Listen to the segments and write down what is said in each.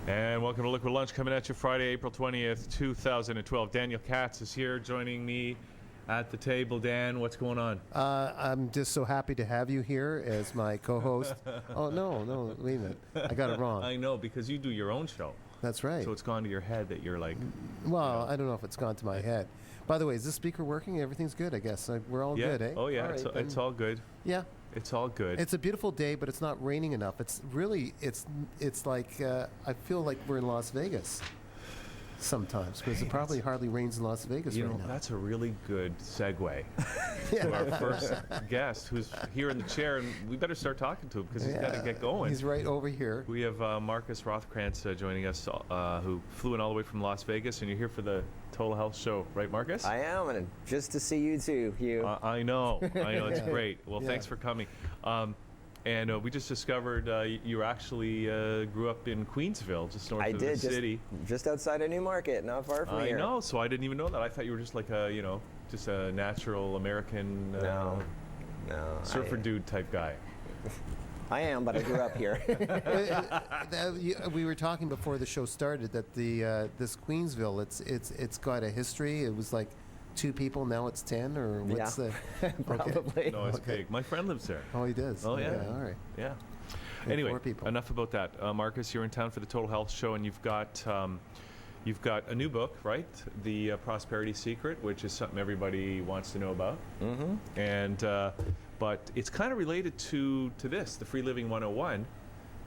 And welcome to Liquid Lunch, coming at you Friday, April 20th, 2012. Daniel Katz is here joining me at the table. Dan, what's going on? I'm just so happy to have you here as my co-host. Oh, no, wait a minute. I got it wrong. I know, because you do your own show. That's right. So it's gone to your head that you're like... Well, I don't know if it's gone to my head. By the way, is this speaker working? Everything's good, I guess. We're all good, eh? Oh, yeah, all right, it's all good. Yeah. It's all good. It's a beautiful day, but it's not raining enough. It's really, it's like, I feel like we're in Las Vegas sometimes, because it probably hardly rains in Las Vegas right now. That's a really good segue to our first guest, who's here in the chair, and we better start talking to him, because he's got to get going. He's right over here. We have Markus Rothkranz joining us, who flew in all the way from Las Vegas, and you're here for the Total Health Show, right, Markus? I am, and just to see you too, Hugh. I know, it's great. Well, thanks for coming. And we just discovered you actually grew up in Queensville, just north of the city. Just outside of Newmarket, not far from here. I know, so I didn't even know that. I thought you were just like a, just a natural American surfer dude type guy. I am, but I grew up here. We were talking before the show started that this Queensville, it's got a history. It was like 2 people, now it's 10, or what's the... Probably. No, it's big. My friend lives there. Oh, he does? Oh, yeah. All right. Yeah. And anyway, 4 people. Enough about that. Markus, you're in town for the Total Health Show, and you've got a new book, right? The Prosperity Secret, which is something everybody wants to know about. Mm-hmm. And but it's kind of related to this, the Free Living 101,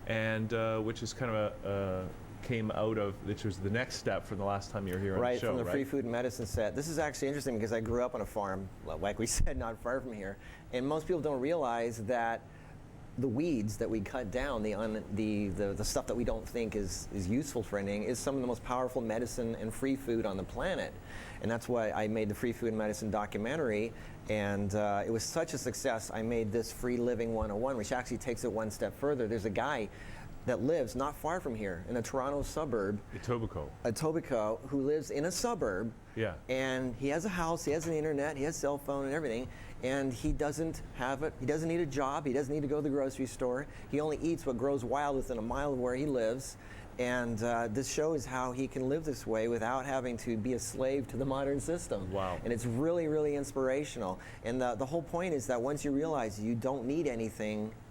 and which is kind of came out of, which was the next step from the last time you were here on the show, from the Free Food and Medicine set. This is actually interesting because I grew up on a farm, like we said, not far from here, and most people don't realize that the weeds that we cut down, the stuff that we don't think is useful for anything, is some of the most powerful medicine and free food on the planet. And that's why I made the Free Food and Medicine documentary, and it was such a success. I made this Free Living 101, which actually takes it one step further. There's a guy that lives not far from here in a Toronto suburb, Etobicoke, who lives in a suburb. Yeah. And he has a house, he has an internet, he has a cell phone and everything, and he doesn't have it. He doesn't need a job. He doesn't need to go to the grocery store. He only eats what grows wild within a mile of where he lives. And this shows how he can live this way without having to be a slave to the modern system. Wow. And it's really, really inspirational. And the whole point is that once you realize you don't need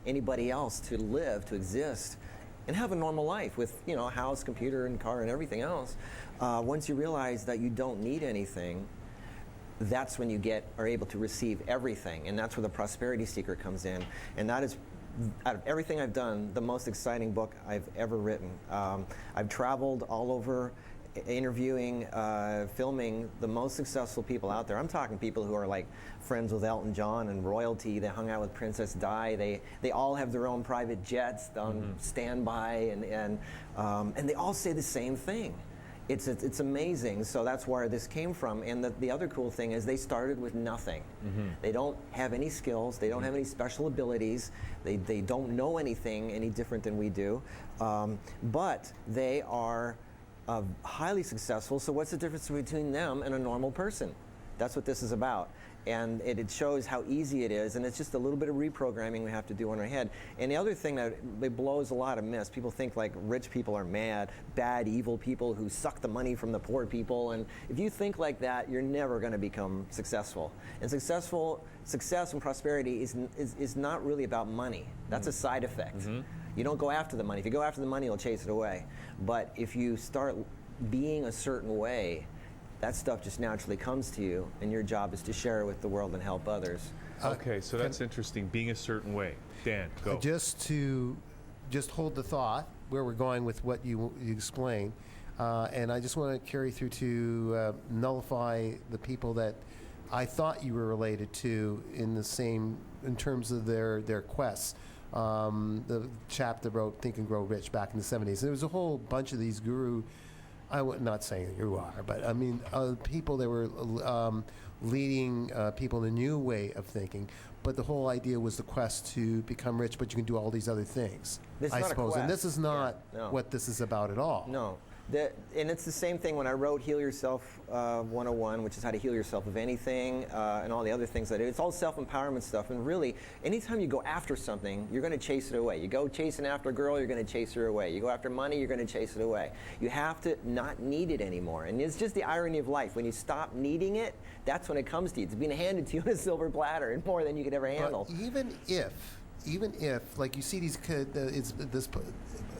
anybody else to live, to exist, and have a normal life with, a house, computer, and car, and everything else. Once you realize that you don't need anything, that's when you are able to receive everything, and that's where the Prosperity Secret comes in. And that is, out of everything I've done, the most exciting book I've ever written. I've traveled all over, interviewing, filming the most successful people out there. I'm talking people who are like friends with Elton John and royalty. They hung out with Princess Di. They all have their own private jets on standby, and they all say the same thing. It's amazing. So that's where this came from. And the other cool thing is they started with nothing. Mm-hmm. They don't have any skills. They don't have any special abilities. They don't know anything any different than we do. But they are highly successful. So what's the difference between them and a normal person? That's what this is about. And it shows how easy it is, and it's just a little bit of reprogramming we have to do in our head. And the other thing that it blows a lot of myths. People think like rich people are bad, evil people who suck the money from the poor people. And if you think like that, you're never going to become successful. And success and prosperity is not really about money. That's a side effect. Mm-hmm. You don't go after the money. If you go after the money, you'll chase it away. But if you start being a certain way, that stuff just naturally comes to you, and your job is to share it with the world and help others. Okay, so that's interesting, being a certain way. Dan, go. Just hold the thought where we're going with what you explained, and I just want to carry through to nullify the people that I thought you were related to in terms of their quests. The chap that wrote Think and Grow Rich back in the 70s. There was a whole bunch of these guru, I would not say you are, but I mean people that were leading people in a new way of thinking. But the whole idea was the quest to become rich, but you can do all these other things, I suppose. And this is not what this is about at all. No. And it's the same thing when I wrote Heal Yourself 101, which is how to heal yourself of anything, and all the other things I do. It's all self-empowerment stuff. And really, anytime you go after something, you're going to chase it away. You go chasing after a girl, you're going to chase her away. You go after money, you're going to chase it away. You have to not need it anymore. And it's just the irony of life. When you stop needing it, that's when it comes to you. It's being handed to you on a silver platter, and more than you could ever handle. But even if, like you see these kids,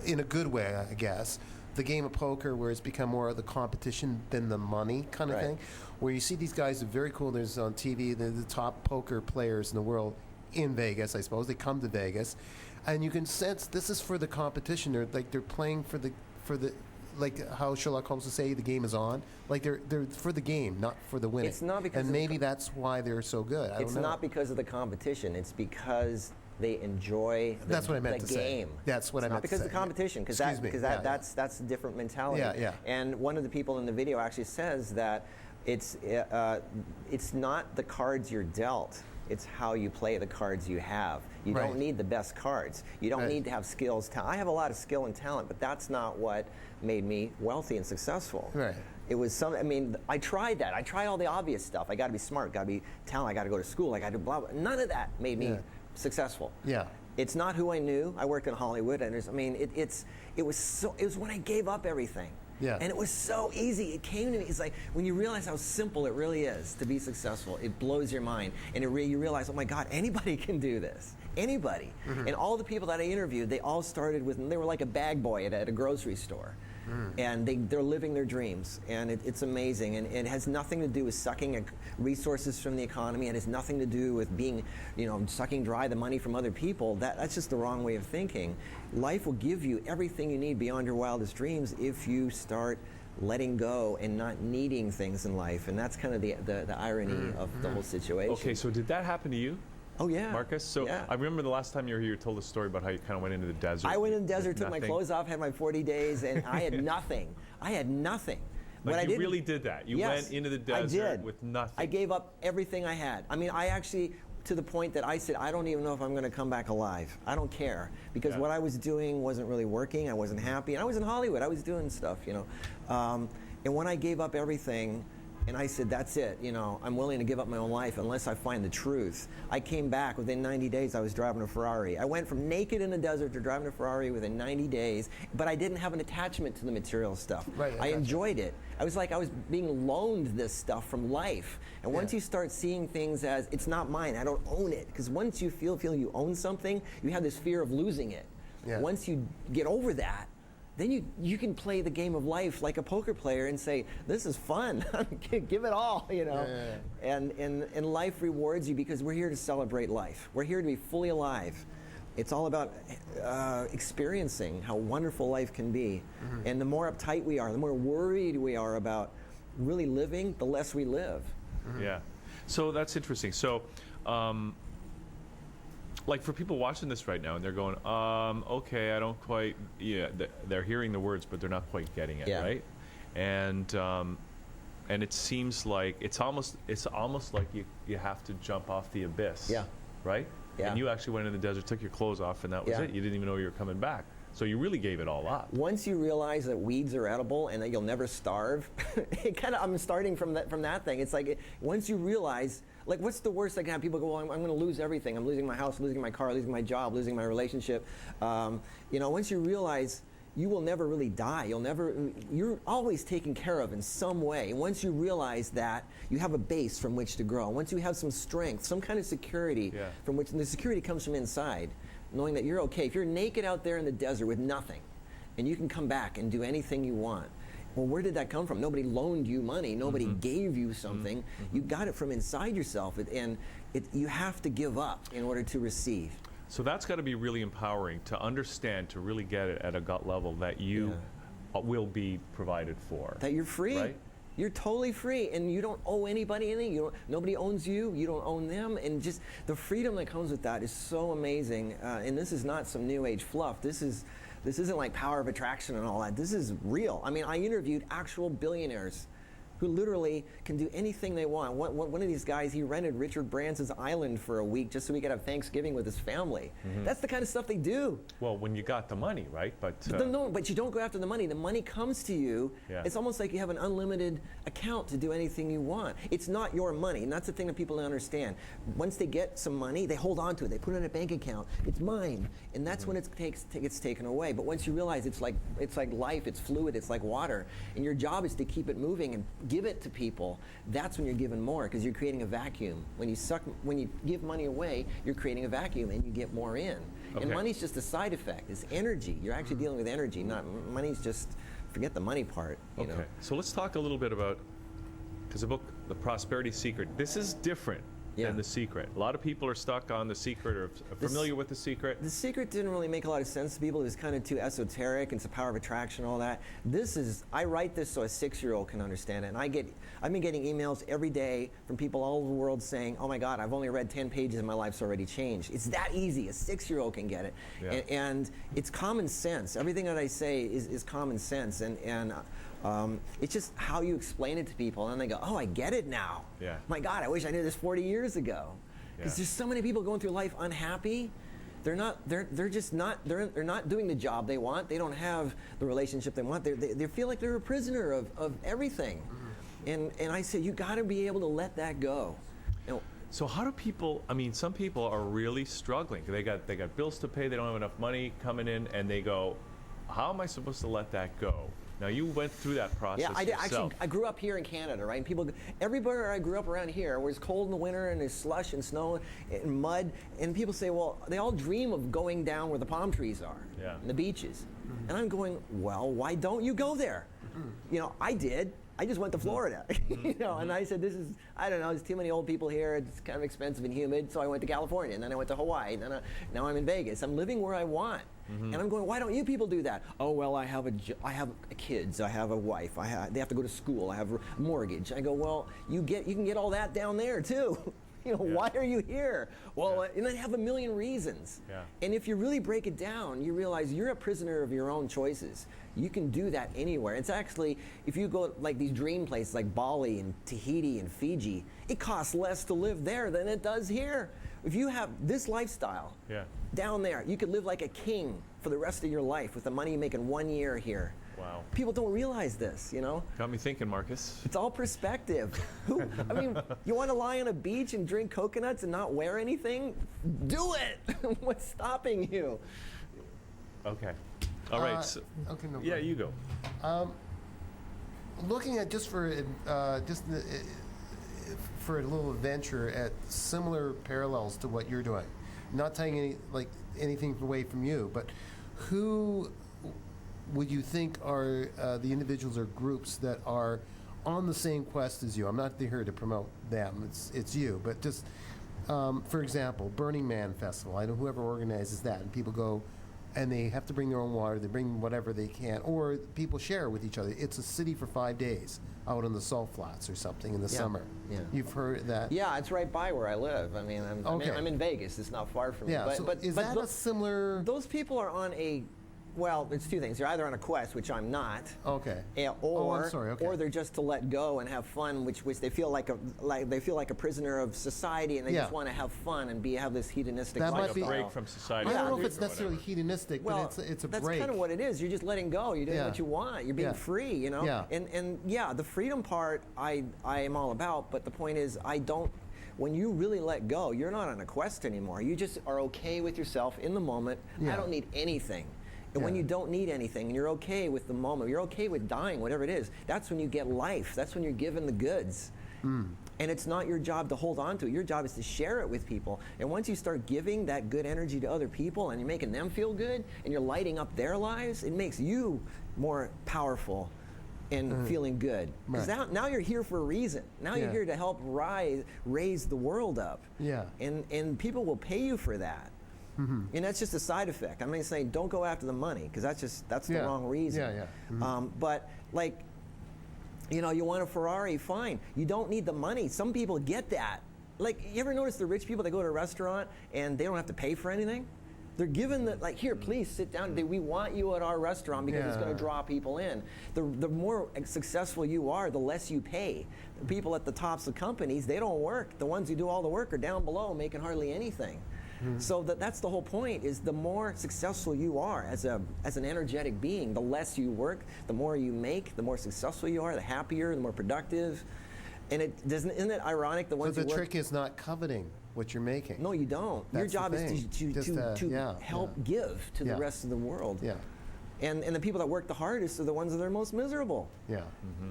in a good way, I guess, the game of poker where it's become more of the competition than the money kind of thing, where you see these guys are very cool. There's on TV, they're the top poker players in the world in Vegas, I suppose. They come to Vegas, and you can sense this is for the competition. They're playing for the like how Sherlock Holmes would say, the game is on. Like they're for the game, not for the winning. It's not because and maybe that's why they're so good. I don't know. It's not because of the competition. It's because they enjoy that's what I meant the to game. Say. That's what I meant to say. Not because of the competition, because that's a different mentality. Yeah. And one of the people in the video actually says that it's not the cards you're dealt. It's how you play the cards you have. You don't need the best cards. You don't need to have skills. I have a lot of skill and talent, but that's not what made me wealthy and successful. Right. It was I tried that. I tried all the obvious stuff. I got to be smart, got to be talented, I got to go to school, I got to blah, blah. None of that made me successful. Yeah. It's not who I knew. I worked in Hollywood, and it was when I gave up everything. Yeah. And it was so easy. It came to me. It's like when you realize how simple it really is to be successful, it blows your mind. And you realize, oh my God, anybody can do this. Anybody. Mm-hmm. And all the people that I interviewed, they all started with, they were like a bag boy at a grocery store. And they're living their dreams, and it's amazing. And it has nothing to do with sucking resources from the economy. It has nothing to do with being, sucking dry the money from other people. That's just the wrong way of thinking. Life will give you everything you need beyond your wildest dreams if you start letting go and not needing things in life. And that's kind of the irony of the whole situation. Okay, so did that happen to you? Oh, yeah. Marcus? So I remember the last time you were here, you told a story about how you kind of went into the desert. I went in the desert, took my clothes off, had my 40 days, and I had nothing. I had nothing. Like you really did that? You went into the desert with nothing? I gave up everything I had. I mean, I actually, to the point that I said, I don't even know if I'm going to come back alive. I don't care. Because what I was doing wasn't really working. I wasn't happy. And I was in Hollywood. I was doing stuff, And when I gave up everything, and I said, that's it, I'm willing to give up my own life unless I find the truth. I came back. Within 90 days, I was driving a Ferrari. I went from naked in the desert to driving a Ferrari within 90 days, but I didn't have an attachment to the material stuff. Right, I enjoyed it. I was like I was being loaned this stuff from life. And once you start seeing things as, it's not mine, I don't own it. Because once you feel you own something, you have this fear of losing it. Yeah. Once you get over that, then you can play the game of life like a poker player and say, this is fun, give it all, And life rewards you because we're here to celebrate life. We're here to be fully alive. It's all about experiencing how wonderful life can be. Mm-hmm. And the more uptight we are, the more worried we are about really living, the less we live. Mm-hmm. Yeah. So that's interesting. So, like for people watching this right now and they're going, okay, I don't quite, they're hearing the words, but they're not quite getting it, right? And it seems like it's almost like you have to jump off the abyss, right? Yeah. And you actually went in the desert, took your clothes off, and that was it. You didn't even know you were coming back. So you really gave it all up. Once you realize that weeds are edible and that you'll never starve, I'm starting from that thing. It's like once you realize, like, what's the worst that can happen? People go, well, I'm going to lose everything. I'm losing my house, losing my car, losing my job, losing my relationship. Once you realize you will never really die, you're always taken care of in some way. And once you realize that, you have a base from which to grow. Once you have some strength, some kind of security from which, and the security comes from inside, knowing that you're okay. If you're naked out there in the desert with nothing, and you can come back and do anything you want, well, where did that come from? Nobody loaned you money. Nobody gave you something. You got it from inside yourself, and you have to give up in order to receive. So that's got to be really empowering to understand, to really get it at a gut level that you will be provided for. That you're free. Right? You're totally free, and you don't owe anybody anything. Nobody owns you. You don't own them, and just the freedom that comes with that is so amazing. And this is not some new age fluff. This isn't like power of attraction and all that. This is real. I mean, I interviewed actual billionaires who literally can do anything they want. One of these guys, he rented Richard Branson's island for a week just so he could have Thanksgiving with his family. That's the kind of stuff they do. Well, when you got the money, right? But No, but you don't go after the money. The money comes to you. Yeah. It's almost like you have an unlimited account to do anything you want. It's not your money, and that's the thing that people don't understand. Once they get some money, they hold on to it. They put it in a bank account. It's mine, and that's when it gets taken away. But once you realize it's like life, it's fluid, it's like water, and your job is to keep it moving and give it to people. That's when you're giving more, because you're creating a vacuum. When you give money away, you're creating a vacuum, and you get more in. Okay. And money's just a side effect. It's energy. You're actually dealing with energy, not money's just, forget the money part. You know? So let's talk a little bit about, because the book, The Prosperity Secret, this is different than The Secret. A lot of people are stuck on The Secret or familiar with The Secret. The Secret didn't really make a lot of sense to people. It was kind of too esoteric, and it's the power of attraction, all that. I write this so a 6-year-old can understand it. And I've been getting emails every day from people all over the world saying, oh my God, I've only read 10 pages and my life's already changed. It's that easy. A 6-year-old can get it. Yeah. And it's common sense. Everything that I say is common sense. And it's just how you explain it to people, and they go, oh, I get it now. Yeah. My God, I wish I knew this 40 years ago. Because there's so many people going through life unhappy. They're not doing the job they want. They don't have the relationship they want. They feel like they're a prisoner of everything. And I say, you got to be able to let that go. So how do people, some people are really struggling. They got bills to pay, they don't have enough money coming in, and they go, how am I supposed to let that go? Now, you went through that process Yeah, I did. yourself. Actually, I grew up here in Canada, right? And everywhere I grew up around here was cold in the winter, and there's slush and snow and mud. And people say, well, they all dream of going down where the palm trees are, and the beaches. And I'm going, well, why don't you go there? I did. I just went to Florida, and I said, I don't know, there's too many old people here, it's kind of expensive and humid, so I went to California, and then I went to Hawaii, and then now I'm in Vegas. I'm living where I want. And I'm going, why don't you people do that? Oh, well, I have kids, I have a wife, they have to go to school, I have a mortgage. I go, well, you can get all that down there too. Why are you here? Well, and then have a million reasons. Yeah. And if you really break it down, you realize you're a prisoner of your own choices. You can do that anywhere. It's actually, if you go like these dream places like Bali and Tahiti and Fiji, it costs less to live there than it does here. If you have this lifestyle down there, you could live like a king for the rest of your life with the money you make in 1 year here. Wow. People don't realize this, Got me thinking, Marcus. It's all perspective. You want to lie on a beach and drink coconuts and not wear anything? Do it. What's stopping you? Okay. All right. Okay, no yeah, you go. Looking at for a little adventure at similar parallels to what you're doing, not taking anything away from you, but who would you think are the individuals or groups that are on the same quest as you? I'm not here to promote them. It's you, but just for example, Burning Man Festival. I know whoever organizes that, and people go. And they have to bring their own water, they bring whatever they can, or people share with each other. It's a city for 5 days out on the salt flats or something in the summer. Yeah. You've heard that? Yeah, it's right by where I live. I'm in Vegas. It's not far from me. Yeah, is that a similar... Those people are on a... Well, it's two things. They're either on a quest, which I'm not. Okay. Or, I'm sorry. Okay. Or they're just to let go and have fun, which they feel like a prisoner of society, and they just want to have fun and have this hedonistic that lifestyle. might be a break from society. I don't know if it's necessarily hedonistic, well, but it's a break. That's kind of what it is. You're just letting go. You're doing what you want. You're being free, Yeah. And the freedom part I am all about. But the point is, when you really let go, you're not on a quest anymore. You just are okay with yourself in the moment. Yeah. I don't need anything. And when you don't need anything, and you're okay with the moment, you're okay with dying, whatever it is, that's when you get life. That's when you're given the goods. And it's not your job to hold on to it. Your job is to share it with people. And once you start giving that good energy to other people, and you're making them feel good, and you're lighting up their lives, it makes you more powerful and feeling good. Because now you're here for a reason. Now you're here to help raise the world up. Yeah. And people will pay you for that. And that's just a side effect. I'm not saying don't go after the money, because that's the wrong reason. But you want a Ferrari, fine. You don't need the money. Some people get that. Like, you ever notice the rich people that go to a restaurant and they don't have to pay for anything? They're given the, like, here, please sit down. We want you at our restaurant because it's going to draw people in. The more successful you are, the less you pay. The people at the tops of companies, they don't work. The ones who do all the work are down below making hardly anything. So that's the whole point, is the more successful you are as an energetic being, the less you work, the more you make, the more successful you are, the happier, the more productive. And isn't it ironic, the ones So who the work, trick is not coveting what you're making. no, you don't. Your That's the job is thing. to help give to the rest of the world. Yeah. And the people that work the hardest are the ones that are most miserable. Yeah.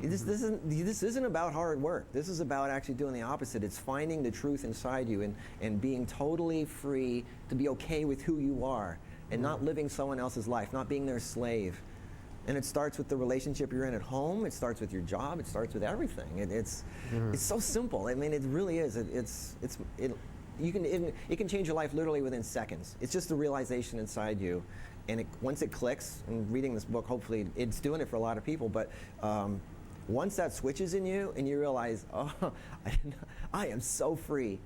This isn't about hard work. This is about actually doing the opposite. It's finding the truth inside you and being totally free to be okay with who you are and not living someone else's life, not being their slave. And it starts with the relationship you're in at home. It starts with your job. It starts with everything. It's so simple. I mean, it really is. It can change your life literally within seconds. It's just a realization inside you, and once it clicks. And reading this book, hopefully, it's doing it for a lot of people. But once that switches in you, and you realize, oh, I am so free,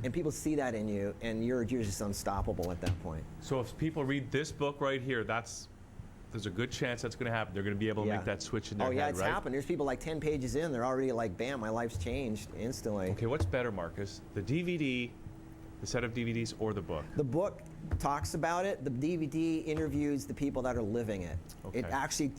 and people see that in you, and you're just unstoppable at that point. So if people read this book right here, there's a good chance that's going to happen. They're going to be able to make that switch in their head, right? It's happened. There's people like 10 pages in, they're already like, bam, my life's changed instantly. Okay, what's better, Marcus? The DVD, the set of DVDs, or the book? The book talks about it. The DVD interviews the people that are living it. Okay.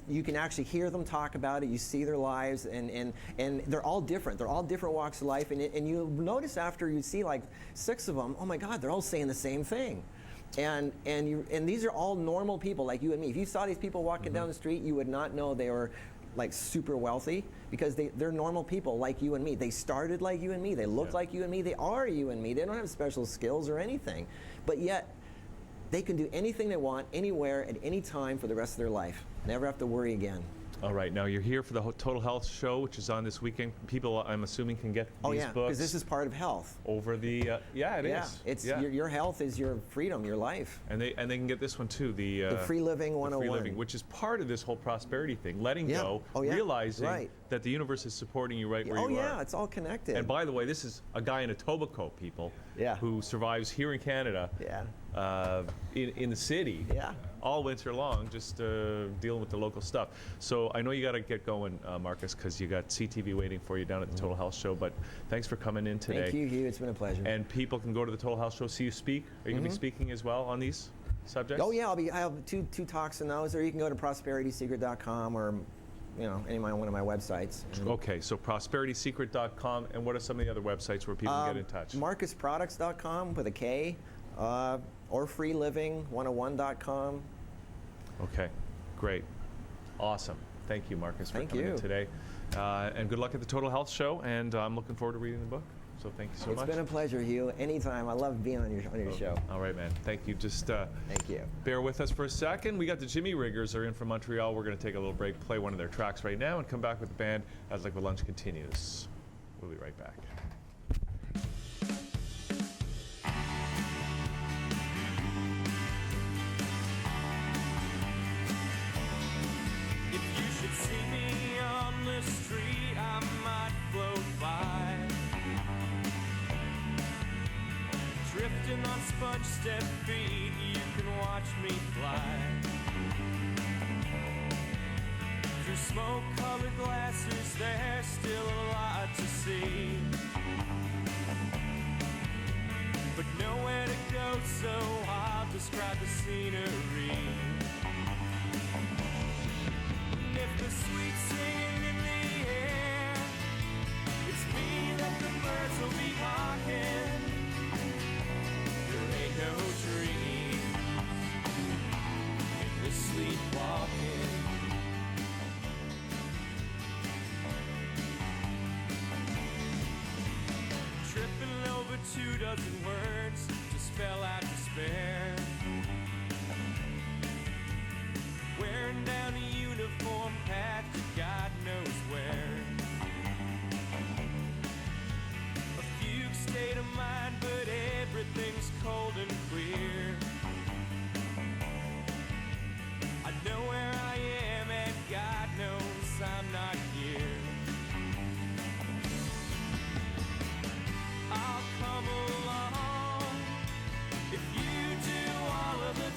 You can actually hear them talk about it. You see their lives, and they're all different. They're all different walks of life, and you notice after you see like 6 of them, oh my God, they're all saying the same thing. And these are all normal people like you and me. If you saw these people walking down the street, you would not know they were like super wealthy, because they're normal people like you and me. They started like you and me. They look like you and me. They are you and me. They don't have special skills or anything. But yet, they can do anything they want, anywhere, at any time for the rest of their life. Never have to worry again. All right, now you're here for the Total Health Show, which is on this weekend. People, I'm assuming, can get these books. Because this is part of health. Over the, it is. It's your health is your freedom, your life. And they can get this one too, the Free Living 101. Free Living, which is part of this whole prosperity thing, letting go, Oh, yeah. realizing that the universe is supporting you right where you are. It's all connected. And by the way, this is a guy in Etobicoke, people, who survives here in Canada, in the city, all winter long, just dealing with the local stuff. So I know you got to get going, Marcus, because you got CTV waiting for you down at the Total Health Show. But thanks for coming in today. Thank you, Hugh. It's been a pleasure. And people can go to the Total Health Show, see you speak. Are you going to be speaking as well on these subjects? Oh yeah, I have two talks in those, or you can go to prosperitysecret.com or one of my websites. Okay, so prosperitysecret.com, and what are some of the other websites where people can get in touch? MarcusProducts.com with a K, or freeliving101.com. Okay, great. Awesome. Thank you, Marcus, for coming in today. And good luck at the Total Health Show, and I'm looking forward to reading the book. So thank you so much. It's been a pleasure, Hugh. Anytime. I love being on your show. All right, man. Thank you. Just thank you. Bear with us for a second. We got the Jimmyriggers are in from Montreal. We're going to take a little break, play one of their tracks right now, and come back with the band as Like the Lunch continues. We'll be right back. If you should see me on the street, I might float by, drifting on sponge-step feet. You can watch me fly through smoke-colored glasses. There's still a lot to see, but nowhere to go, so I'll describe the scenery. If the sweet singing in the air, it's me that the birds will be mocking. There ain't no dreams in this sleepwalking. Tripping over 24 words to spell out despair. Wearing down a uniform path to God knows where. A fugue state of mind, but everything's cold and clear. I know where I am, and God knows I'm not here. I'll come along if you do all of the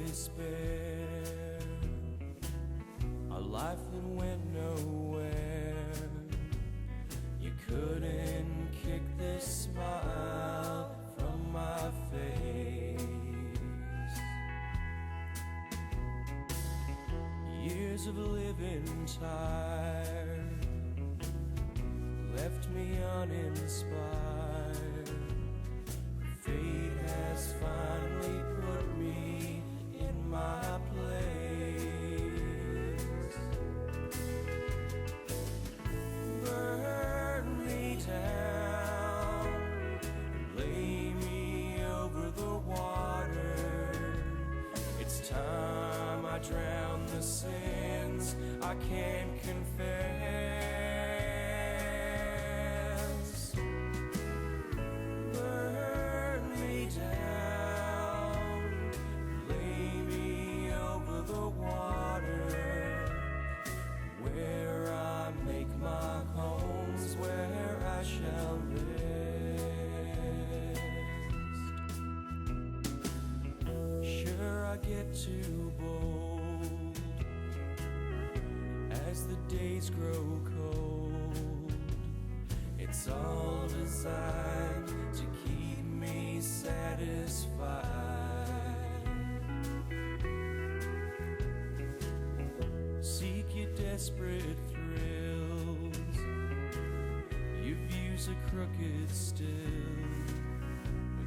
is spare, a life that went nowhere. You couldn't kick this smile from my face. Years of living tired left me uninspired. Fate has finally put me in my place. Burn me down and lay me over the water. It's time I drown the sins I can't confess. Burn me down, lay me over the water. Where I make my home's where I shall rest. Sure, I get too bold as the days grow cold. It's all designed to keep me satisfied. Seek your desperate thrills. Your views are crooked still.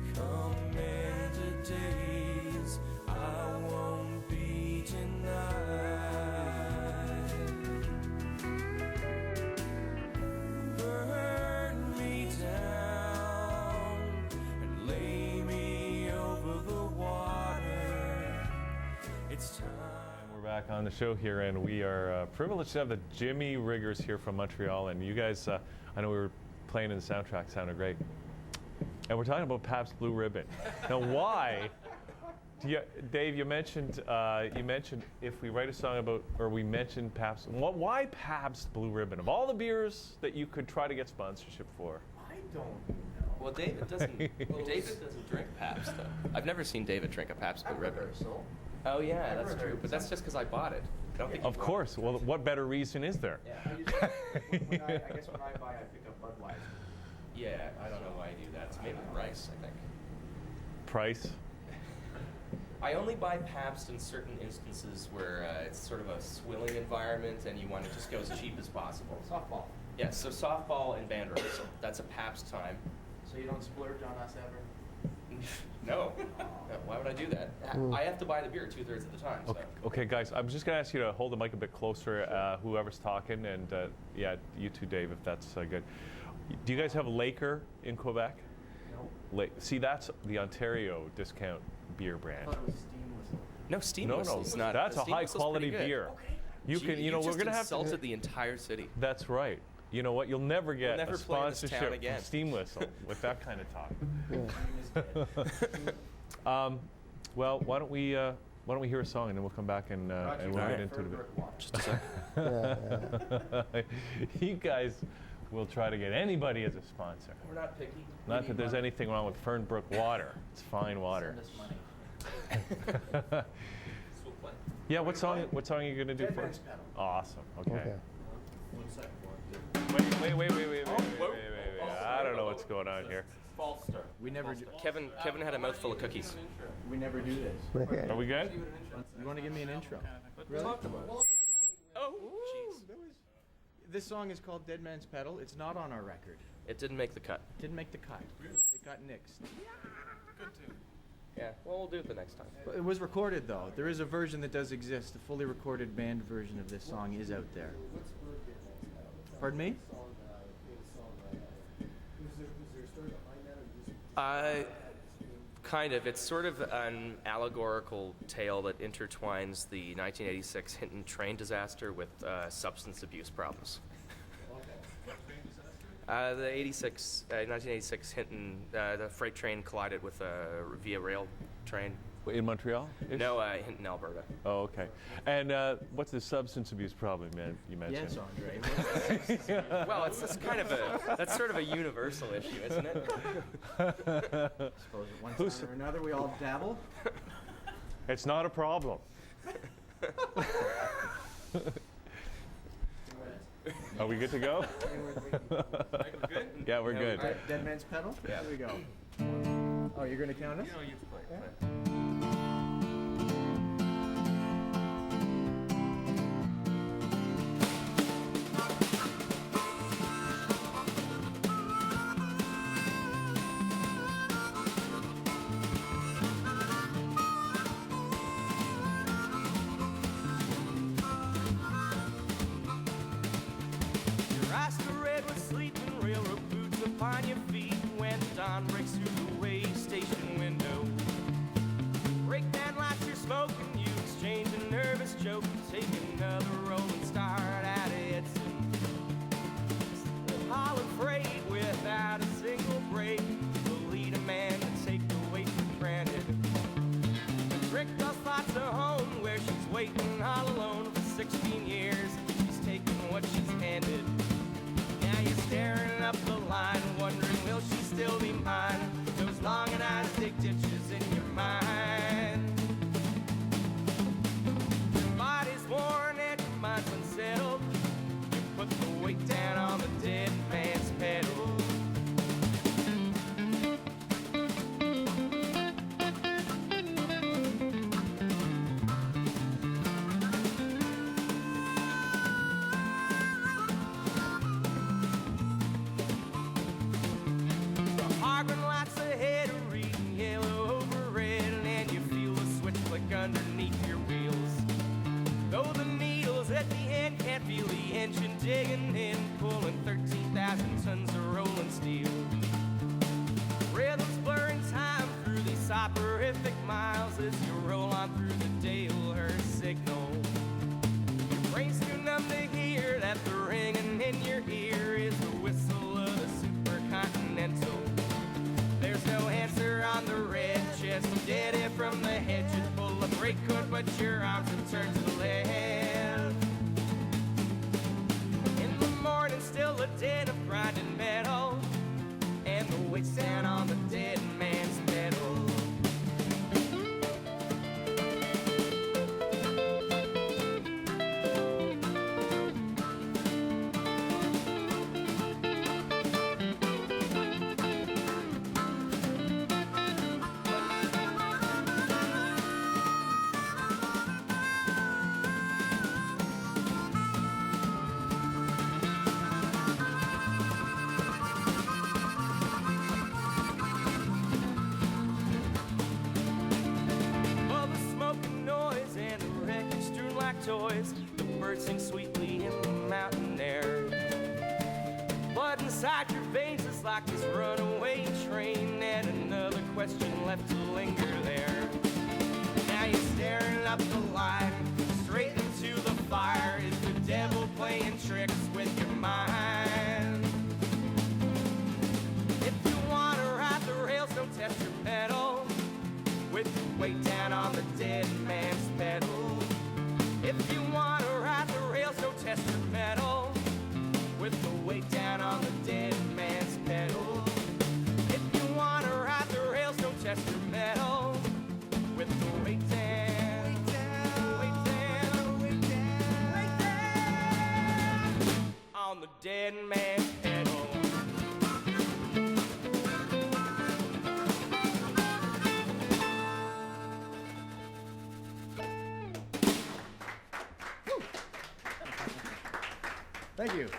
Become men to days I won't be denied. Burn me down and lay me over the water. It's time. We're back on the show here, and we are privileged to have the Jimmyriggers here from Montreal. And you guys, I know we were playing in the soundtrack, sounded great. And we're talking about Pabst Blue Ribbon. Now, why? Dave, you mentioned if we write a song about, or we mentioned Pabst. Why Pabst Blue Ribbon? Of all the beers that you could try to get sponsorship for. I don't know. Well, David doesn't drink Pabst, though. I've never seen David drink a Pabst Blue Ribbon. Oh, yeah, that's true. But that's just because I bought it. I don't think Of course. Well, what better reason is there? Yeah, I guess when I buy, I pick up Budweiser. Yeah, I don't know why I do that. It's mainly rice, I think. Price? I only buy Pabst in certain instances where it's sort of a swilling environment and you want to just go as cheap as possible. Softball. Yeah, so softball and band rehearsal. That's a Pabst time. So you don't splurge on us ever? No. Why would I do that? I have to buy the beer 2/3 of the time. So. Okay, guys, I'm just going to ask you to hold the mic a bit closer, whoever's talking, and yeah, you too, Dave, if that's good. Do you guys have Laker in Quebec? No. See, that's the Ontario discount beer I brand. thought it was Steam Whistle. No, Steam Whistle's not. That's a Steam high Whistle's quality pretty good. beer. Okay. You can, you know, we're just going to have insulted to. the entire city. That's right. You know what? You'll never get never a play in this sponsorship town from again. Steam Whistle with that kind of talk. Yeah. Well, why don't we hear a song and then we'll come back and we'll get into it. Just a sec. You guys will try to get anybody as a sponsor. We're not picky. Not that there's anything wrong with Fernbrook water. It's fine water. Send us money. Yeah, what song are you gonna do Dead first? Man's Pedal. Awesome. Okay. Okay. 1 second. Wait. I don't know what's going on here. False start. We never do. Kevin had a mouthful of cookies. We never do this. Okay. Are we good? You want to give me an intro? Oh, jeez. This song is called Dead Man's Pedal. It's not on our record. It didn't make the cut. Didn't make the cut. It got nixed. Yeah, well, we'll do it the next time. But it was recorded though. There is a version that does exist. A fully recorded band version of this song is out there. Pardon me? Kind of. It's sort of an allegorical tale that intertwines the 1986 Hinton train disaster with substance abuse problems. The 1986 Hinton, the freight train collided with a via rail train. In Montreal? No, Hinton, Alberta. Oh, okay. And what's the substance abuse problem you mentioned? Yes, Andre. Well, it's just kind of that's sort of a universal issue, isn't it? Suppose at one time or another we all dabble. It's not a problem. Are we good to go? We're good? Yeah, we're good. All right, Dead Man's Pedal? Yeah. Here we go. Oh, you're going to count us? You know, you play. Your eyes still red with sleeping, railroad boots upon your feet when the dawn breaks through the way station window. Breakdown lights you're smoking, you exchange a nervous joke, take another rolling start at Edson. Holland freight without a single break, will lead a man to take the weight for granted. Trick those thoughts to home where she's waiting all alone for 16 years. She's taking what she's handed. Now you're staring up the line, wondering will she still be mine? Those long and eyes dig ditches in your mind. Your body's worn and your mind's unsettled. You put the weight down on the dead man's pedal. Harboring lights ahead are reading yellow over red, and you feel the switch click underneath your wheels. Though the needles at the end can't feel the engine digging in, pulling 13,000 tons of rolling steel. Rhythms blurring time through these soporific miles as you roll on through the dale, her signal. Your brain's too numb to hear that the ringing in your ear is the whistle of the supercontinental. There's no answer on the red chest, dead air from the hedge. You pull a brake cord, but your arms have turned to the left. In the morning, still a den of grinding metal, and the weight's down on the dead man's pedal. All the smoke and noise and the wreckage strewn like toys, the birds sing sweetly in the mountain air. Blood inside your veins is like this runaway train, and another question left to linger there. Now you're staring up the line, straight into the fire. Is the devil playing tricks with your mind? If you want to ride the rails, don't test your metal with your weight down on the dead man's pedal. If you want to ride the rails, don't test your metal with the weight down on the dead man's pedal. If you want to ride the rails, don't test your metal with the weight down, weight down, weight down, weight down on the dead man's pedal. Thank you. Okay,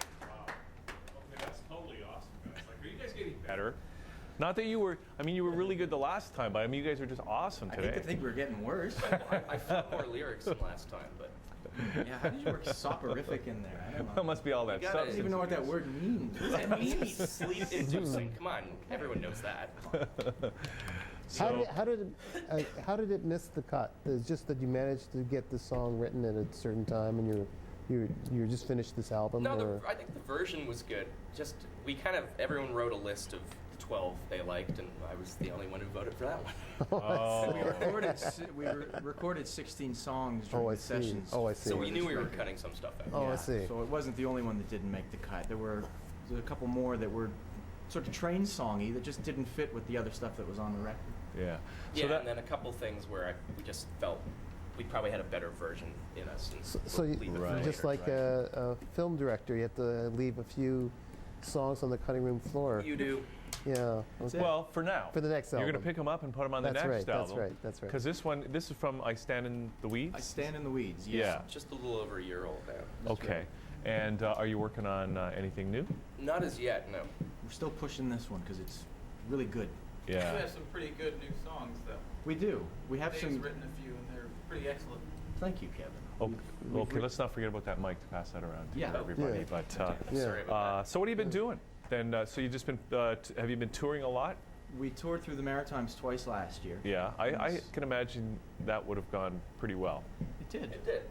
that's totally awesome, guys. Like, are you guys getting better? Not that you were, I mean, you were really good the last time, but I mean, you guys are just awesome I today. hate to think we're getting worse. I found more lyrics than last time, but Yeah, how did you work soporific in there? I don't know. That must be all that You gotta- I don't substance. even know what that word means. What does that that mean? means sleep inducing. Come on, everyone knows that. So, How did it miss the cut? It's just that you managed to get the song written at a certain time, and you just finished this album. No, or? I think the version was good. Just everyone wrote a list of 12 they liked, and I was the only one who voted for that one. oh, We recorded 16 songs during Oh, I the see. sessions. Oh, I see. So we knew we were cutting some stuff out. Oh, I Yeah, see. So it wasn't the only one that didn't make the cut. There were a couple more that were sort of train songy that just didn't fit with the other stuff that was on the record. Yeah. Yeah, So that, and then a couple things where we just felt we probably had a better version in us. And So we'll you, leave it for Right. just later. like a film director, you have to leave a few songs on the cutting room floor. You do. Yeah. That's okay. it. well, for now. For the next You're going to album. pick them up and put them on the That's next right, that's album. right, that's right. Because this is from I Stand in the Weeds? I Stand in the Weeds. Yeah. Yes. Just a little over a year old now. That's Okay. right. And are you working on anything new? Not as yet, no. We're still pushing this one because it's really good. We Yeah. have some pretty good new songs, though. We do. We have Dave's some. written a few, and they're pretty excellent. Thank you, Kevin. Oh, We've okay, writ- let's not forget about that mic to pass that around to Yeah. everybody. Yeah. But Yeah. Sorry about so what have you been doing? Then so you just been have you been touring a lot? We toured through the Maritimes twice last year. Yeah, I Yes. can imagine that would have gone pretty well. It did. It did.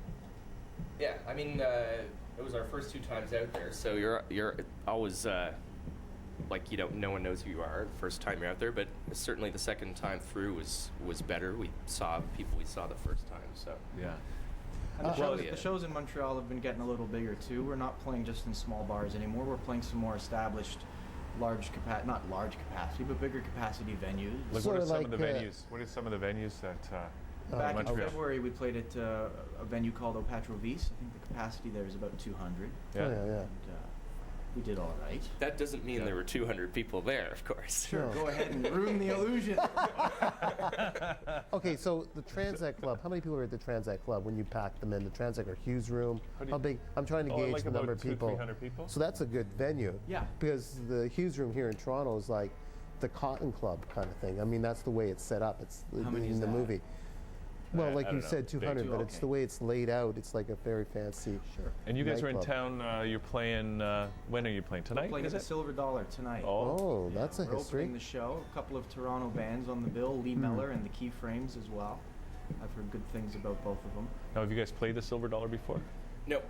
Yeah, I mean, it was our first 2 times out there, so you're always like no one knows who you are the first time you're out there, but certainly the second time through was better. We saw people we saw the first time, so Yeah. And the, Well, shows, yeah. the shows in Montreal have been getting a little bigger too. We're not playing just in small bars anymore. We're playing some more established, not large capacity, but bigger capacity venues. Like Sort what are of some of the like, venues? What are some of the venues that Back in Montreal? February, we played at a venue called Opatro Vis. I think the capacity there is about 200. Yeah. Oh, yeah, yeah. And we did all right. that doesn't mean there were 200 people there, of course. Sure, No. go ahead and ruin the illusion. Okay, so the Transact Club, how many people were at the Transact Club when you packed them in? The Transact or Hughes Room? How do How you- big? I'm trying to Oh, gauge like the about number of 200, people. 300 people? So that's a good venue. Yeah. Because the Hughes Room here in Toronto is like the Cotton Club kind of thing. I mean, that's the way it's set up. It's How many in is the that? movie. Well, I like don't you know. said, Big 200, too, but it's okay. the way it's laid out. It's like a very fancy. Sure. And you guys are in nightclub. town. You're playing. When are you playing tonight? We're playing is at the it? Silver Dollar tonight. Oh. Oh, that's a We're history. opening the show. A couple of Toronto bands on the bill. Lee Meller and the Key Frames as well. I've heard good things about both of them. Now, have you guys played the Silver Dollar before? No,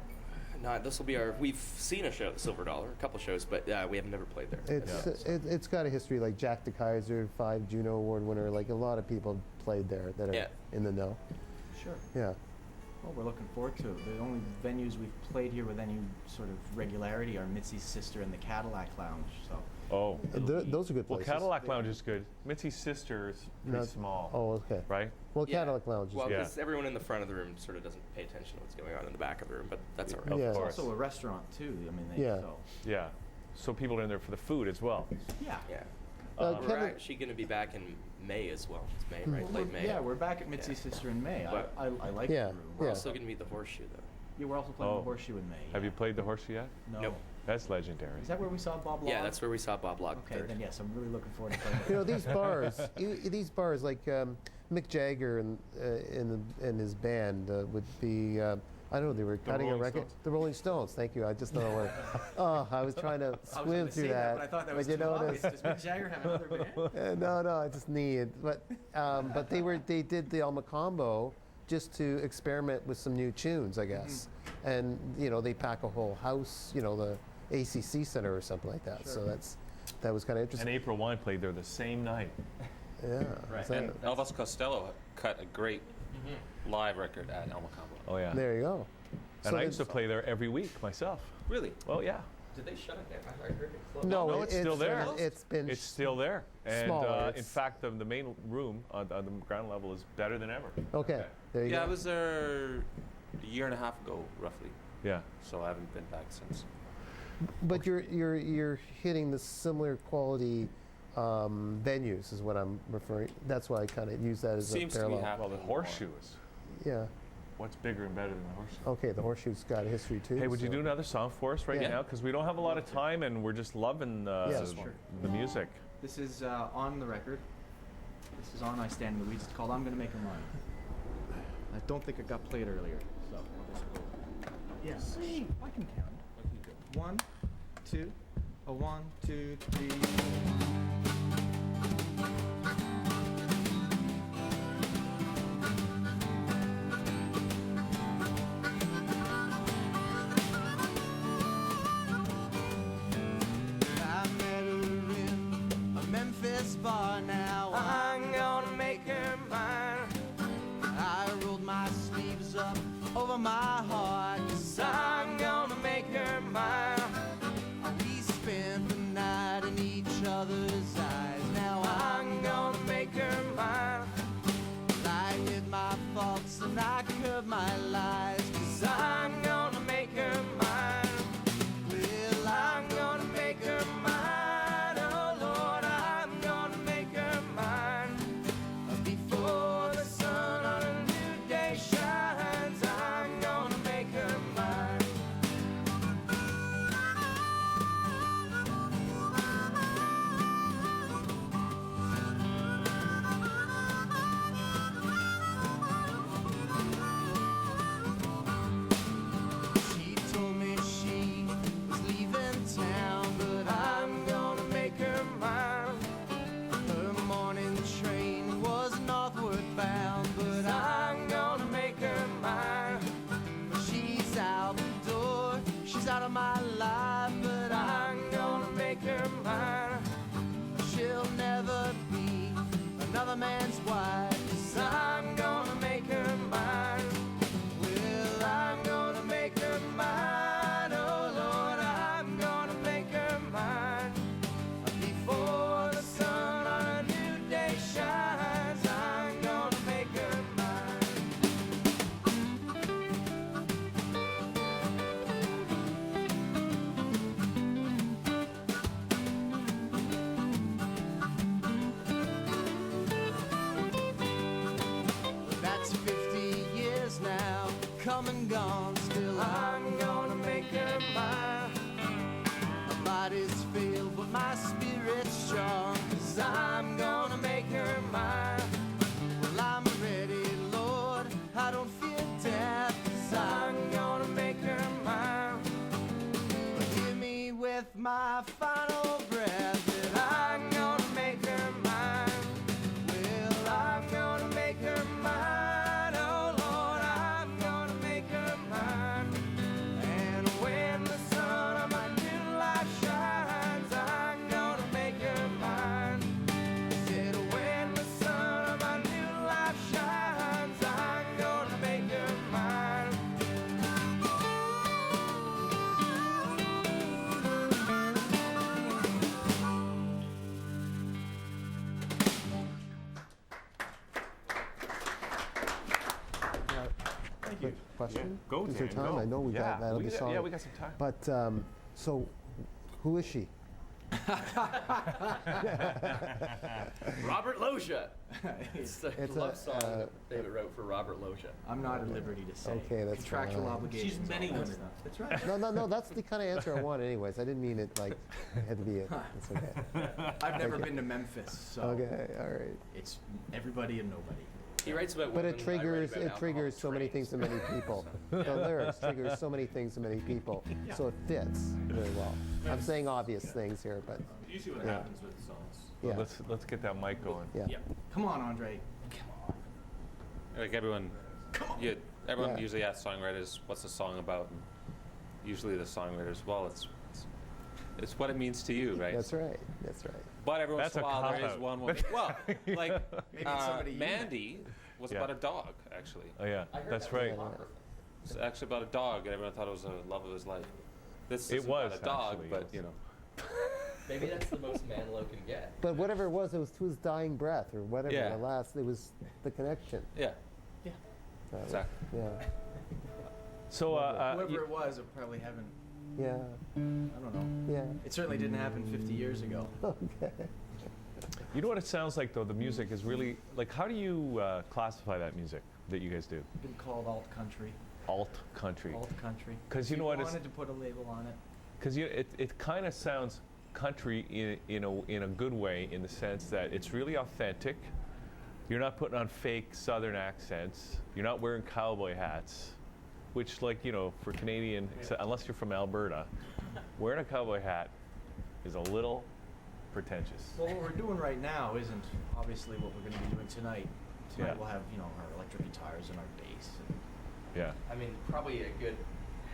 not. This will be our. We've seen a show at Silver Dollar, a couple shows, but we have never played there. It's got a history, like Jack DeKaiser, 5 Juno Award winner. Like a lot of people played there that are Yeah. in the know. Sure. Yeah. Well, we're looking forward to it. The only venues we've played here with any sort of regularity are Mitzi's Sister and the Cadillac Lounge. So Oh. It'll be- Those are good Well, places. Cadillac Lounge is good. Mitzi's sister is pretty Not- small, Oh, okay. right? Well, Yeah. Cadillac Lounge is Well, Yeah. because everyone in the front of the room sort of doesn't pay attention to what's going on in the back of the room, but that's all right. Of Yeah. it's course. also a restaurant too. I mean, Yeah. So, Yeah. So people are in there for the food as well. yeah. Yeah. Uh, We're Kevin- actually going to be back in May as well. It's May, right? We're- Late May. Yeah, we're back at Mitzi's Sister in May. But- I like Yeah. the room. We're Yeah. also going to be at the Horseshoe, though. Yeah, we're also playing Oh. the Horseshoe in May. Have yeah. you played the Horseshoe yet? No. Nope. That's legendary. Is that where we saw Bob Log? Yeah, that's where we saw Bob Log Okay, third. then yes, I'm really looking forward to playing. You know, these bars, like Mick Jagger and his band would be. I don't know. They were cutting a Rolling record. Stones? The Rolling Stones. Thank you. I just don't know what. Oh, I was trying to I was swim gonna through say that. but I thought that was you too know, obvious. Does Mick Jagger have another band? no, I just need. But they did the Alma Combo just to experiment with some new tunes, I guess. And you know, they pack a whole house. You know, the ACC Center or something like that. So that was kind of And interesting. April Wine played there the same night. Yeah. Right. So- And Elvis Costello cut a great live record at El Macambo. Oh yeah. there you go. And So I used to then- play there every week myself. Really? Well, yeah. Did they shut it down? I heard it closed. No, it's still there. It's been It's still there. And Smaller, in it's- fact, the main room on the ground level is better than ever. okay. There you Yeah, I go. was there a year and a half ago, roughly. Yeah. So I haven't been back since. But you're hitting the similar quality venues is what I'm referring. That's why I kind of use that as Seems a to be parallel. happening. Well, the more. horseshoe is. Yeah. What's bigger and better than the horseshoe? Okay. The Horseshoe's got a history too. Hey, would you so- do another song for us right Yeah. now? Because we don't have a lot of time and we're just loving Yes. the music. This is on the record. This is on I Stand in the Weeds. It's called I'm Gonna Make Her Mine. I don't think it got played earlier, so I'll just go. Yes. I can count. 1, 2, a 1, 2, 3. I met her in a Memphis bar now. I'm gonna make her mine. I rolled my sleeves up over my heart. 'Cause I'm gonna make her mine. We spent the night in each come and gone, still I'm gonna make her mine. My body's failed, but my spirit's strong, 'cause I'm gonna make her mine. Well, I'm ready, Lord, I don't fear death, 'cause I'm gonna make her mine. Hear me with my final breath, that I'm gonna make her mine. Well, I'm gonna make her mine, oh Lord, I'm gonna make her mine. And when the sun of my new life shines, I'm gonna make her mine. I said, when the sun of my new life shines, I'm gonna make her mine. Thank you. Question? Go, Is there Dan, time? go. I know we got that'll be solid. Yeah, we got some time. But so, who is she? Robert Loggia. It's the It's love a, song that David wrote for Robert Loggia. I'm not at liberty to say. Okay, that's contractual fine. obligations. She's many all that women. stuff. That's right. No, that's the kind of answer I want anyways. I didn't mean it like it had to be it. It's okay. I've never been to Memphis, so Okay, all right. it's everybody and nobody. He writes about But women. it I write triggers about alcohol triggers so many trains. things to many people. The lyrics triggers so many things to many people. So it fits very well. I'm saying obvious things here, but Usually what Yeah. happens with songs. yeah. Let's get that mic going. Yeah. Yeah. Come on, Andre. Like everyone Yeah. usually asks songwriters, what's the song about? And usually the songwriters, well, it's what it means to you, right? That's right. That's right. But every once That's in a a while there is cop-out. one woman. Well, like Maybe it's somebody you know. Mandy was Yeah. about a dog, actually. Oh yeah, I heard that's that was right. apocryphal. It's actually about a dog, and everyone thought it was the love of his life. This It isn't was, about a dog, actually, but yes. you know. Maybe that's the most Manilow can get. But whatever it was to his dying breath or whatever. Yeah. The last, it was the connection. Yeah, Exactly. exactly. Yeah. So Whoever it was, it probably haven't. Yeah. I don't know. Yeah. It certainly didn't happen 50 years ago. Okay. you know what it sounds like though? The music is really like. How do you classify that music that you guys do? Been called alt country. Alt country. Alt country. 'Cause you know what, it's- wanted to put a label on it. Because it kind of sounds country in a good way, in the sense that it's really authentic. You're not putting on fake Southern accents. You're not wearing cowboy hats, which, like, you know, for Canadian, unless you're from Alberta, wearing a cowboy hat is a little pretentious. Well, what we're doing right now isn't obviously what we're going to be doing tonight. Tonight Yeah. we'll have, you know, our electric guitars and our bass. And Yeah. I mean, probably a good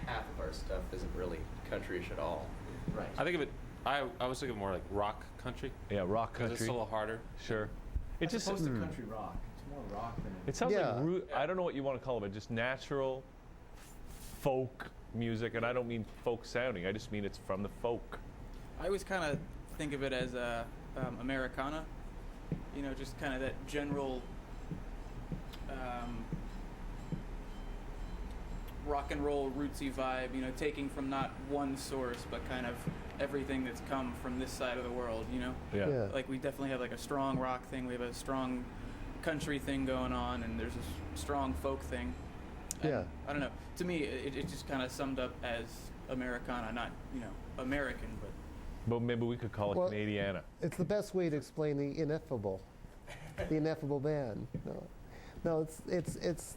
half of our stuff isn't really countryish at all. right. I think of it. I was thinking more like rock country Yeah, rock because country. it's a little harder. Sure. It As just opposed to country rock. It's more rock than it sounds Yeah. like I don't know what you want to call it, but just natural folk music, and I don't mean folk sounding. I just mean it's from the folk. I always kind of think of it as Americana, you know, just kind of that general rock and roll rootsy vibe, you know, taking from not one source, but kind of everything that's come from this side of the world, you know? Yeah. Yeah. Like, we definitely have like a strong rock thing, we have a strong country thing going on, and there's a strong folk thing. And Yeah. I don't know. To me, it just kind of summed up as Americana, not, you know, American, but But maybe we could call it Well- Canadiana. It's the best way to explain the ineffable band. No, it's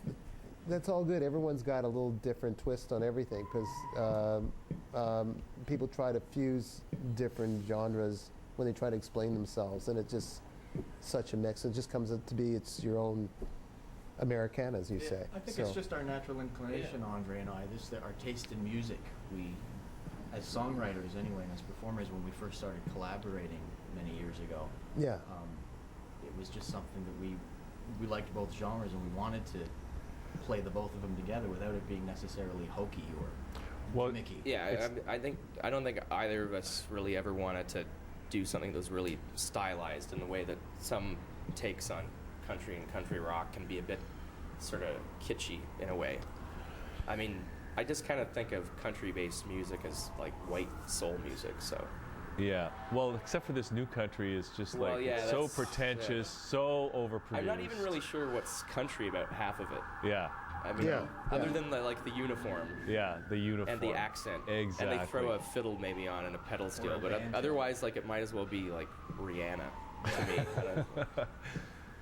that's all good. Everyone's got a little different twist on everything because people try to fuse different genres when they try to explain themselves, and it just such a mix. It just comes up to be it's your own Americana, as you say. I think So, it's just our natural inclination, Andre and I. This our taste in music. We, as songwriters anyway, and as performers, when we first started collaborating many years ago, yeah. it was just something that we liked both genres, and we wanted to play the both of them together without it being necessarily hokey or Well, gimmicky. Yeah, I don't think either of us really ever wanted to do something that was really stylized in the way that some takes on country and country rock can be a bit sort of kitschy in a way. I mean, I just kind of think of country-based music as like white soul music, so. Yeah. Well, except for this new country is just Well, like yeah, it's so that's- pretentious, so overproduced. I'm not even really sure what's country about half of it. Yeah. I mean, Yeah, other yeah. than the uniform Yeah, the uniform. and the accent. Exactly. And they throw a fiddle maybe on and a pedal steel, a but banjo. otherwise, like, it might as well be like Rihanna to me. Kinda.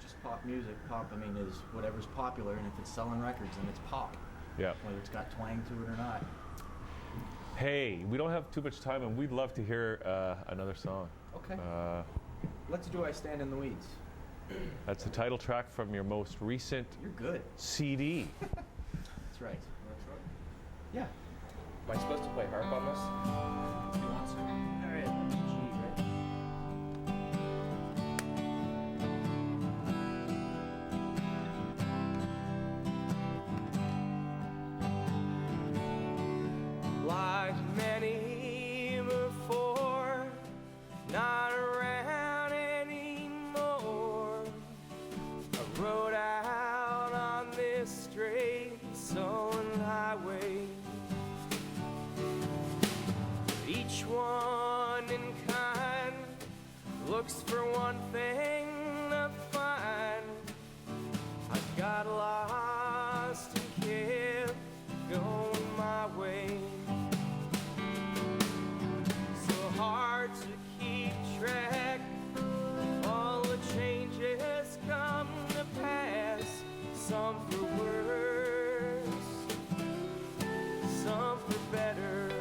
Just pop music. Pop, I mean, is whatever's popular, and if it's selling records, then it's pop. Yeah. Whether it's got twang to it or not. Hey, we don't have too much time, and we'd love to hear another song. Okay. Let's do I Stand in the Weeds. That's the title track from your most recent You're good. CD. That's right. Yeah. Am I supposed to play harp on this? If you want to. All right. G, right? Like many before, not around anymore. I rode out on this straight sullen highway. Each one in kind looks for one thing to find. I got lost and kept going my way. So hard to keep track. All the changes come to pass. Some for worse, some for better.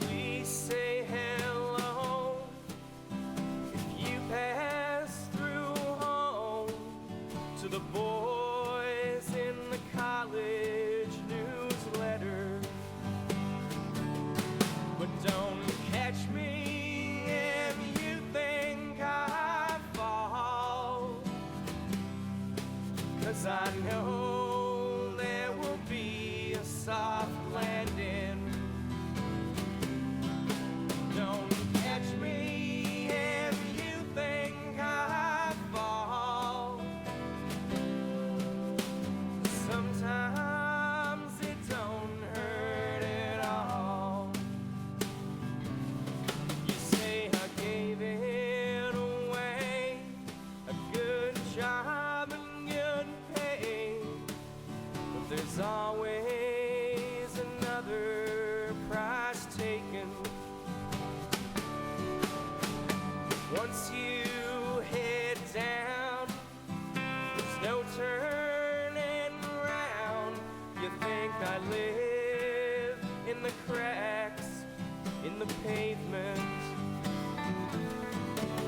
Please say hello if you pass through home to the boys in the college newsletter. But don't catch me if you think I fall, 'cause I know there will be a soft landing. Don't catch me if you think I fall. Sometimes it don't hurt at all. You say I gave it away, a good job and good pay, but there's always another price taken. Once you head down, there's no turning around. You think I live in the cracks in the pavement.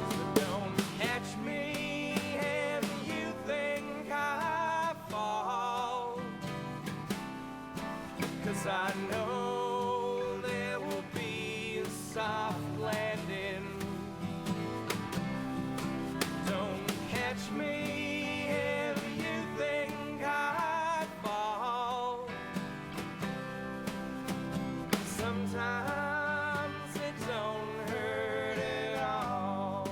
So don't catch me if you think I fall, 'cause I know there will be a soft landing. Don't catch me if you think I fall. Sometimes it don't hurt at all.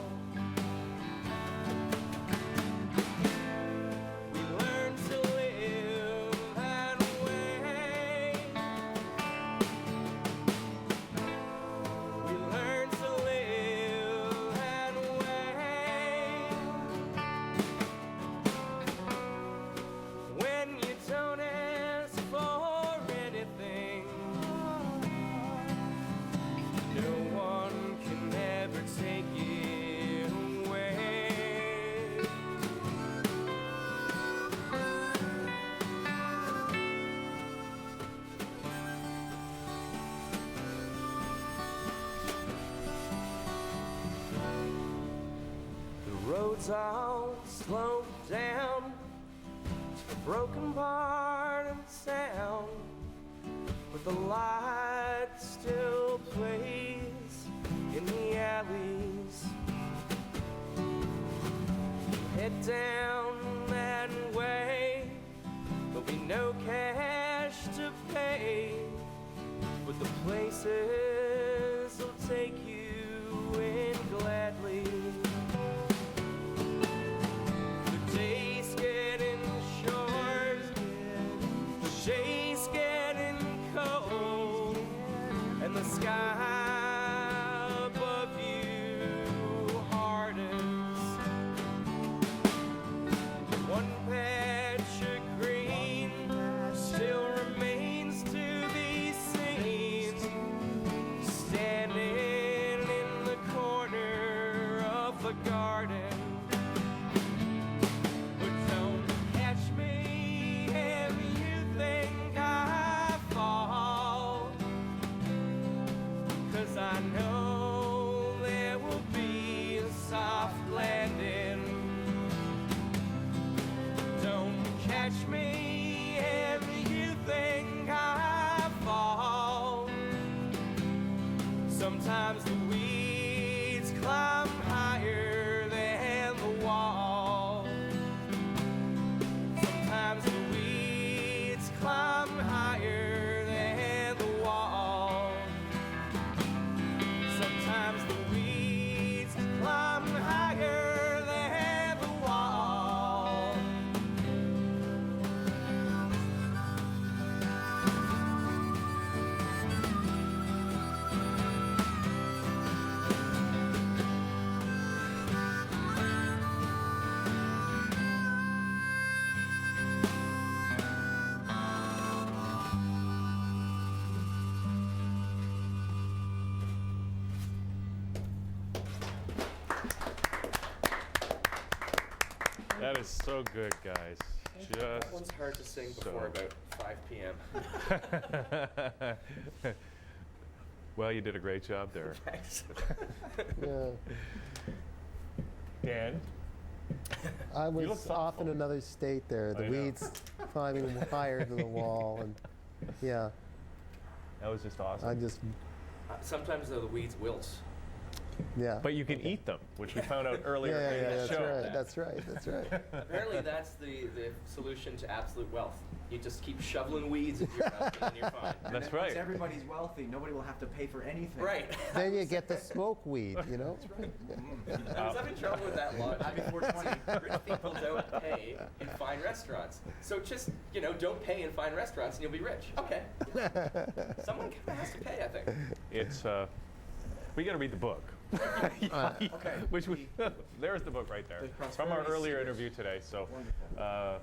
We learn to live that way. We learn to live that way. When you don't ask for anything, no one can ever take it away. The roads all slow down to a broken part of sound, but the light still plays in the alleys. Head down that way, there'll be no cash to pay, but the places will take you in gladly. The day's getting short, the shay's getting cold, and the sky above you hardens. One pair That is so good, guys. That one's hard to sing before about 5 p.m. Well, you did a great job there. Thanks. Yeah. Dan? I look was off in thoughtful. another state there. The I know. weeds climbing higher than the wall, and yeah, That was just awesome. I just Sometimes though the weeds wilt. yeah. But you can eat them, which we found out earlier yeah, in yeah, the that's show. right. That's right. That's right. Apparently that's the solution to absolute wealth. You just keep shoveling weeds into your mouth and you're fine. And That's then once right. everybody's wealthy, nobody will have to pay for anything. Right. Then you get the smoke weed, you know. I was having trouble with that logic. Not before 20. Rich people don't pay in fine restaurants. So just, don't pay in fine restaurants and you'll be rich. Okay. Someone kind of has to pay, I think. It's, we got to read the book. Okay. Which there's the book right there. The From our prosperity earlier series. interview today. So, Wonderful.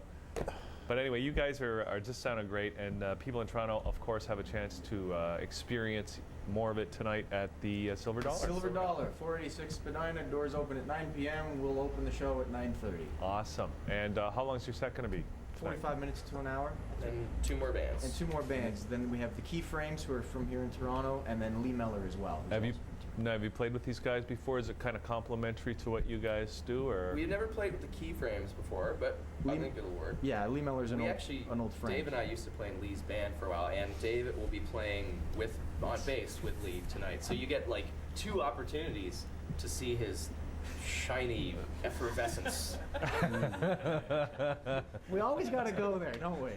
but anyway, you guys are just sounding great, and people in Toronto, of course, have a chance to experience more of it tonight at the Silver Dollar. Silver Dollar, 486 Spadina. Doors open at 9 p.m. We'll open the show at 9:30. Awesome. And how long is your set going to be? tonight? 45 minutes to an hour. And 2 more bands. And 2 more bands. Then we have the Keyframes, who are from here in Toronto, and then Lee Meller as well. who's Have you also from Toronto. Now, have you played with these guys before? Is it kind of complimentary to what you guys do, or? We've never played with the Keyframes before, but I Lee- think it'll work. Yeah, Lee Meller's We actually, an old friend. Dave and I used to play in Lee's band for a while, and Dave will be playing on bass with Lee tonight. So you get like 2 opportunities to see his shiny effervescence. We always got to go there, don't we?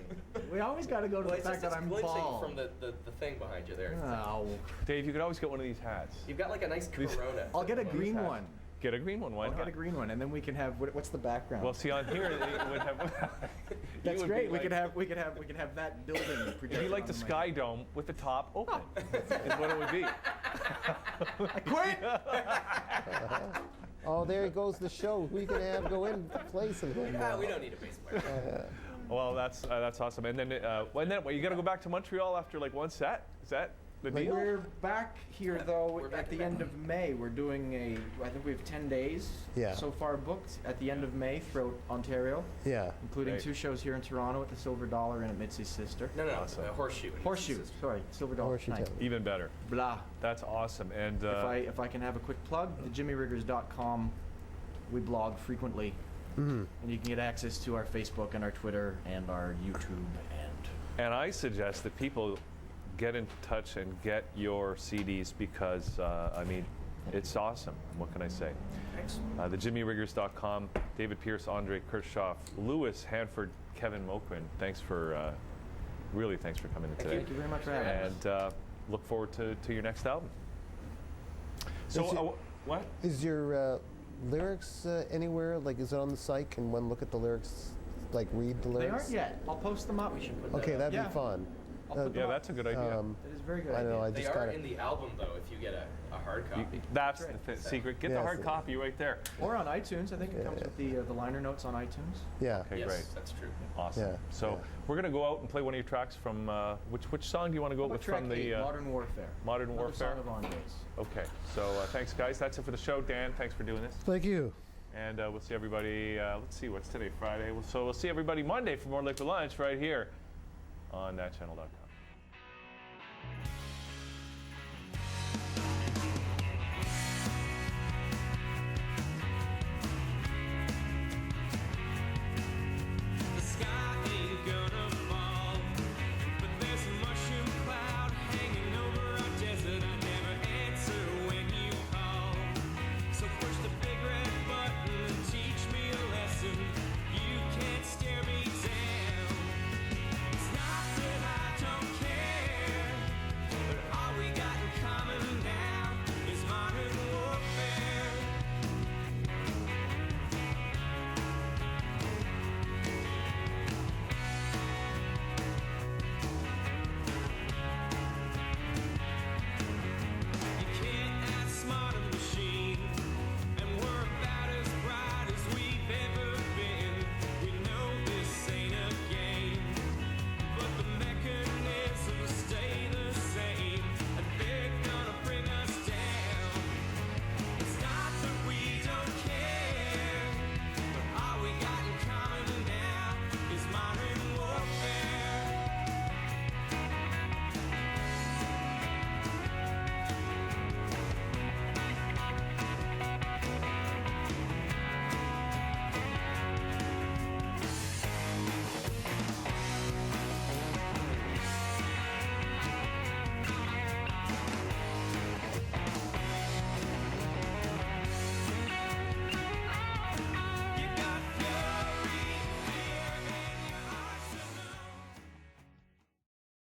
We always got to go to Well, the it's fact just that I'm glinting bald. from the thing behind you there. Oh, Dave, you could always get one of these hats. You've got like a nice Corona. I'll get a green hats. one. Get a green one. Why I'll not? get a green one, and then we can have what's the background? Well, see, on here it would have. That's you would great. be We could like- have that building It'd projected. be like on the my- Sky Dome with the top open. Is what it would be. I quit. Oh, there goes the show. Who are you going to have go in place of him? Ah, we don't need a bass player. Well, that's awesome. And then, you got to go back to Montreal after like one set. Is that the Like, deal? We're back here though We're back at the to end of May. We're doing I think we have 10 days Yeah. so far booked at the end of May throughout Ontario, Yeah. including Great. 2 shows here in Toronto at the Silver Dollar and at Mitzi's Sister. No, Awesome. Horseshoe. Horseshoe, sorry, Silver Dollar Horseshoe tonight. Town. Even better. Blah. That's awesome. And If I can have a quick plug, the Jimmyriggers.com, we blog frequently, and you can get access to our Facebook and our Twitter and our YouTube and I suggest that people get in touch and get your CDs because it's awesome. What can I say? Thanks. The Jimmyriggers.com, David Pierce, Andre Kirchhoff, Lewis Hanford, Kevin Moquin. Thanks for coming in today. Thank you very much for having us. And look forward to your next album. So, Is it- what? Is your lyrics anywhere? Like, is it on the site? Can one look at the lyrics? Like, read the They lyrics? aren't yet. I'll post them up. We should put Okay, that'd Yeah. be fun. I'll put them Yeah, up. that's a good idea. It is a very good I idea. know. I They just are got in the album though if you get a hard You- copy. that's Right. the secret. Get the Yes. hard copy right there. Or on iTunes. I think it comes with the liner notes on iTunes. Yeah. Okay, Yes, great. that's true. Awesome. Yeah, So yeah. we're gonna go out and play one of your tracks from which song do you want to go with Track from 8, the Modern Warfare. Modern Another Warfare? song of Andre's. Okay. So thanks, guys. That's it for the show. Dan, thanks for doing this. Thank you. And we'll see everybody. Let's see, what's today? Friday. So we'll see everybody Monday for more Liquid Lunch right here on thatchannel.com.